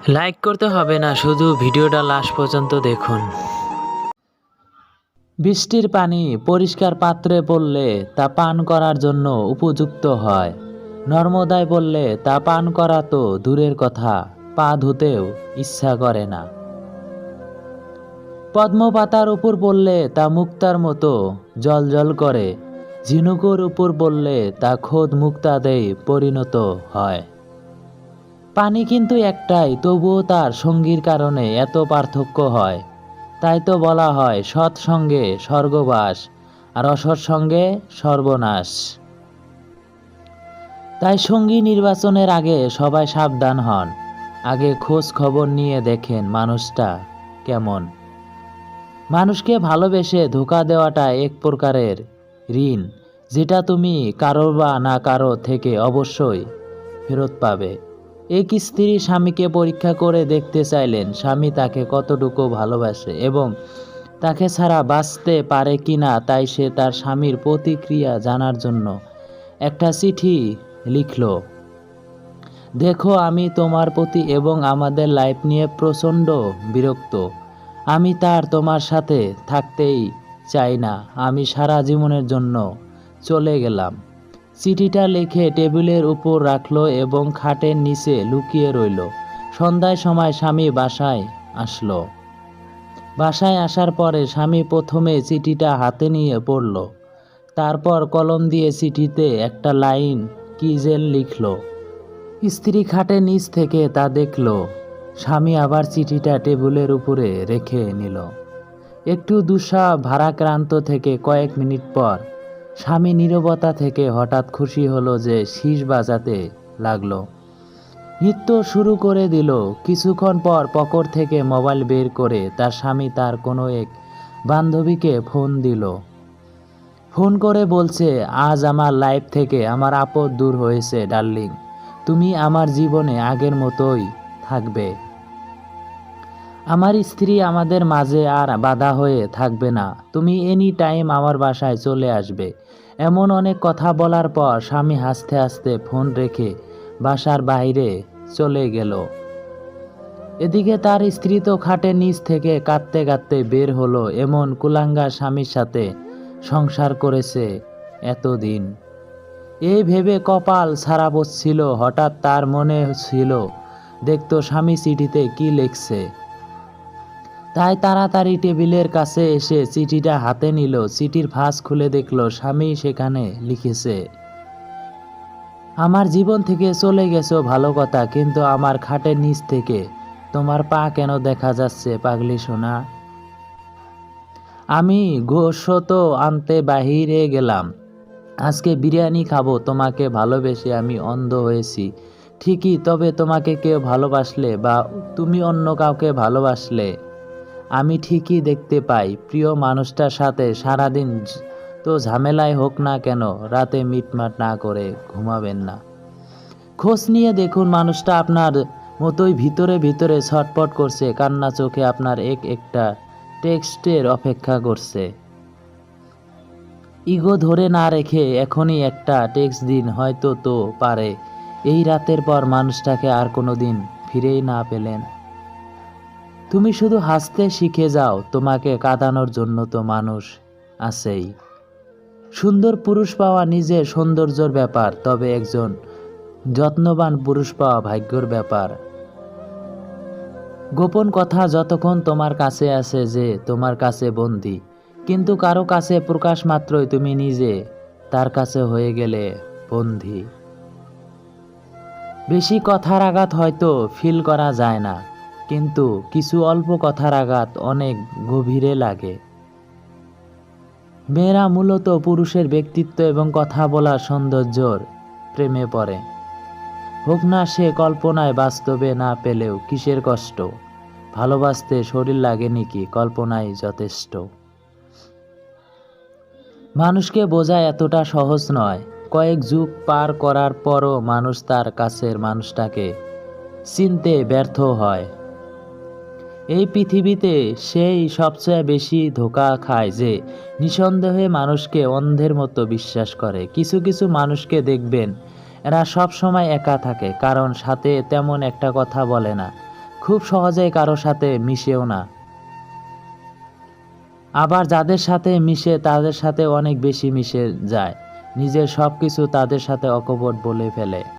Like করতে হবে না, শুধু ভিডিওটা লাস্ট পর্যন্ত দেখুন। বৃষ্টির পানি পরিষ্কার পাত্রে পড়লে তা পান করার জন্য উপযুক্ত হয়। নর্মদায় পড়লে তা পান করা তো দূরের কথা, পা ধুতেও ইচ্ছা করে না। পদ্মপাতার উপর পড়লে তা মুক্তার মতো জলজল করে, ঝিনুকের উপর পড়লে তা খোদ মুক্তাতেই পরিণত হয়। পানি কিন্তু একটাই, তবুও তার সঙ্গীর কারণে এত পার্থক্য হয়। তাই তো বলা হয় সৎসঙ্গে স্বর্গবাস আর অসৎ সঙ্গে সর্বনাশ। তাই সঙ্গী নির্বাচনের আগে সবাই সাবধান হন। আগে খোঁজ খবর নিয়ে দেখেন মানুষটা কেমন। মানুষকে ভালোবেসে ধোঁকা দেওয়াটা এক প্রকারের ঋণ, যেটা তুমি কারো বা না কারো থেকে অবশ্যই ফেরত পাবে। এক স্ত্রী স্বামীকে পরীক্ষা করে দেখতে চাইলেন স্বামী তাকে কতটুকু ভালোবাসে এবং তাকে ছাড়া বাঁচতে পারে কিনা। তাই সে তার স্বামীর প্রতিক্রিয়া জানার জন্য একটা চিঠি লিখল। দেখো, আমি তোমার প্রতি এবং আমাদের লাইফ নিয়ে প্রচণ্ড বিরক্ত। আমি তোমার সাথে থাকতেই চাই না। আমি সারা জীবনের জন্য চলে গেলাম। চিঠিটা লিখে টেবিলের উপর রাখলো এবং খাটের নিচে লুকিয়ে রইল। সন্ধ্যার সময় স্বামী বাসায় আসলো। বাসায় আসার পরে স্বামী প্রথমে চিঠিটা হাতে নিয়ে পড়ল, তারপর কলম দিয়ে চিঠিতে একটা লাইন কি যেন লিখল। স্ত্রী খাটের নিচ থেকে তা দেখল। স্বামী আবার চিঠিটা টেবিলের উপরে রেখে নিল। একটু ভারাক্রান্ত থেকে কয়েক মিনিট পর স্বামী নীরবতা থেকে হঠাৎ খুশি হলো যে শীষ বাজাতে লাগলো। নৃত্য শুরু করে দিল। কিছুক্ষণ পর পকেট থেকে মোবাইল বের করে তার স্বামী তার কোনো এক বান্ধবীকে ফোন দিল। ফোন করে বলছে, আজ আমার লাইফ থেকে আমার আপদ দূর হয়েছে ডার্লিং। তুমি আমার জীবনে আগের মতোই থাকবে। আমার স্ত্রী আমাদের মাঝে আর বাধা হয়ে থাকবে না। তুমি এনি টাইম আমার বাসায় চলে আসবে। এমন অনেক কথা বলার পর স্বামী হাসতে হাসতে ফোন রেখে বাসার বাইরে চলে গেল। এদিকে তার স্ত্রী তো খাটের নিচ থেকে কাঁদতে কাঁদতে বের হলো। এমন কুলাঙ্গার স্বামীর সাথে সংসার করেছে এতদিন, এই ভেবে কপাল ছাড়া পড়ছিল। হঠাৎ তার মনে ছিল দেখতো স্বামী চিঠিতে কি লিখছে। তাই তাড়াতাড়ি টেবিলের কাছে এসে চিঠিটা হাতে নিল। চিঠির ভাঁজ খুলে দেখল স্বামী সেখানে লিখেছে, আমার জীবন থেকে চলে গেছো ভালো কথা, কিন্তু আমার খাটের নিচ থেকে তোমার পা কেন দেখা যাচ্ছে পাগলি সোনা? আমি গোশত আনতে বাহিরে গেলাম। আজকে বিরিয়ানি খাবো। তোমাকে ভালোবেসে আমি অন্ধ হয়েছি ঠিকই, তবে তোমাকে কেউ ভালোবাসলে বা তুমি অন্য কাউকে ভালোবাসলে আমি ঠিকই দেখতে পাই। প্রিয় মানুষটার সাথে সারাদিন তো ঝামেলাই হোক না কেন, রাতে মিটমাট না করে ঘুমাবেন না। খোঁজ নিয়ে দেখুন মানুষটা আপনার মতোই ভিতরে ভিতরে ছটপট করছে, কান্না চোখে আপনার একটা টেক্সটের অপেক্ষা করছে। ইগো ধরে না রেখে এখনই একটা টেক্সট দিন, হয়তো তো পারে এই রাতের পর মানুষটাকে আর কোনো দিন ফিরেই না পেলেন। তুমি শুধু হাসতে শিখে যাও, তোমাকে কাঁদানোর জন্য তো মানুষ আছেই। সুন্দর পুরুষ পাওয়া নিজের সৌন্দর্যের ব্যাপার, তবে একজন যত্নবান পুরুষ পাওয়া ভাগ্যের ব্যাপার। গোপন কথা যতক্ষণ তোমার কাছে আছে যে তোমার কাছে বন্দী, কিন্তু কারো কাছে প্রকাশ মাত্রই তুমি নিজে তার কাছে হয়ে গেলে বন্দী। বেশি কথার আঘাত হয়তো ফিল করা যায় না, কিন্তু কিছু অল্প কথার আঘাত অনেক গভীরে লাগে। মেয়েরা মূলত পুরুষের ব্যক্তিত্ব এবং কথা বলার সৌন্দর্যর প্রেমে পড়ে। হোক না সে কল্পনায় বাস্তবে না পেলেও কিসের কষ্ট, ভালোবাসতে শরীর লাগেনি কি, কল্পনাই যথেষ্ট। মানুষকে বোঝা এতটা সহজ নয়। কয়েক যুগ পার করার পরও মানুষ তার কাছের মানুষটাকে চিনতে ব্যর্থ হয়। এই পৃথিবীতে সেই সবচেয়ে বেশি ধোঁকা খায় যে নিঃসন্দেহে মানুষকে অন্ধের মতো বিশ্বাস করে। কিছু কিছু মানুষকে দেখবেন এরা সব সময় একা থাকে, কারণ সাথে তেমন একটা কথা বলে না। খুব সহজেই কারোর সাথে মিশেও না। আবার যাদের সাথে মিশে তাদের সাথে অনেক বেশি মিশে যায়, নিজের সবকিছু তাদের সাথে অকপট বলে ফেলে।